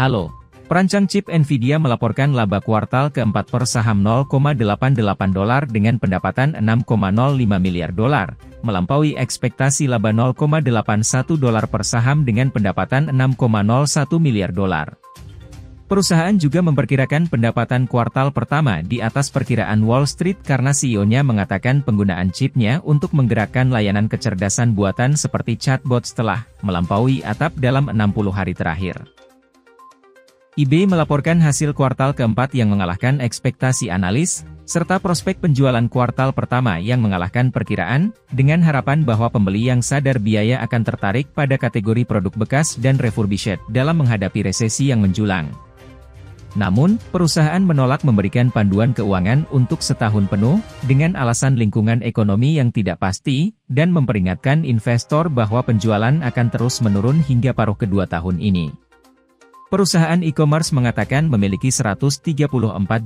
Halo, perancang chip Nvidia melaporkan laba kuartal keempat per saham $0,88 dengan pendapatan $6,05 miliar, melampaui ekspektasi laba $0,81 per saham dengan pendapatan $6,01 miliar. Perusahaan juga memperkirakan pendapatan kuartal pertama di atas perkiraan Wall Street karena CEO-nya mengatakan penggunaan chipnya untuk menggerakkan layanan kecerdasan buatan seperti chatbot telah melampaui atap dalam 60 hari terakhir. eBay melaporkan hasil kuartal keempat yang mengalahkan ekspektasi analis, serta prospek penjualan kuartal pertama yang mengalahkan perkiraan, dengan harapan bahwa pembeli yang sadar biaya akan tertarik pada kategori produk bekas dan refurbished dalam menghadapi resesi yang menjulang. Namun, perusahaan menolak memberikan panduan keuangan untuk setahun penuh, dengan alasan lingkungan ekonomi yang tidak pasti, dan memperingatkan investor bahwa penjualan akan terus menurun hingga paruh kedua tahun ini. Perusahaan e-commerce mengatakan memiliki 134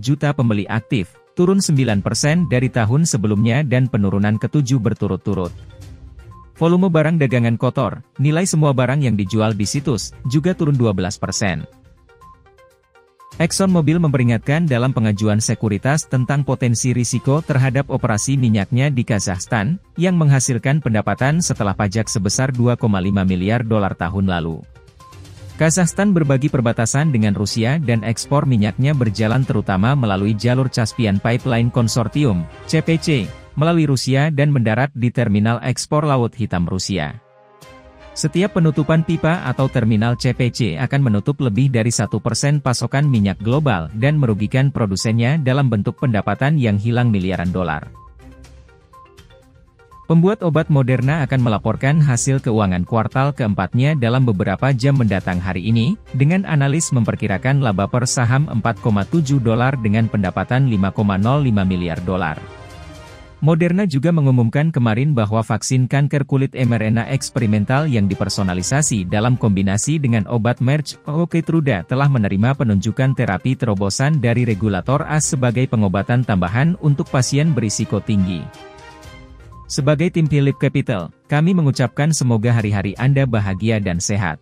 juta pembeli aktif, turun 9% dari tahun sebelumnya dan penurunan ke-7 berturut-turut. Volume barang dagangan kotor, nilai semua barang yang dijual di situs, juga turun 12%. ExxonMobil memperingatkan dalam pengajuan sekuritas tentang potensi risiko terhadap operasi minyaknya di Kazakhstan, yang menghasilkan pendapatan setelah pajak sebesar $2,5 miliar tahun lalu. Kazakhstan berbagi perbatasan dengan Rusia dan ekspor minyaknya berjalan terutama melalui jalur Caspian Pipeline Consortium, CPC, melalui Rusia dan mendarat di Terminal Ekspor Laut Hitam Rusia. Setiap penutupan pipa atau terminal CPC akan menutup lebih dari 1% pasokan minyak global dan merugikan produsennya dalam bentuk pendapatan yang hilang miliaran dolar. Pembuat obat Moderna akan melaporkan hasil keuangan kuartal keempatnya dalam beberapa jam mendatang hari ini, dengan analis memperkirakan laba per saham $4,7 dengan pendapatan $5,05 miliar. Moderna juga mengumumkan kemarin bahwa vaksin kanker kulit mRNA eksperimental yang dipersonalisasi dalam kombinasi dengan obat Merck Keytruda telah menerima penunjukan terapi terobosan dari regulator AS sebagai pengobatan tambahan untuk pasien berisiko tinggi. Sebagai tim Phillip Capital, kami mengucapkan semoga hari-hari Anda bahagia dan sehat.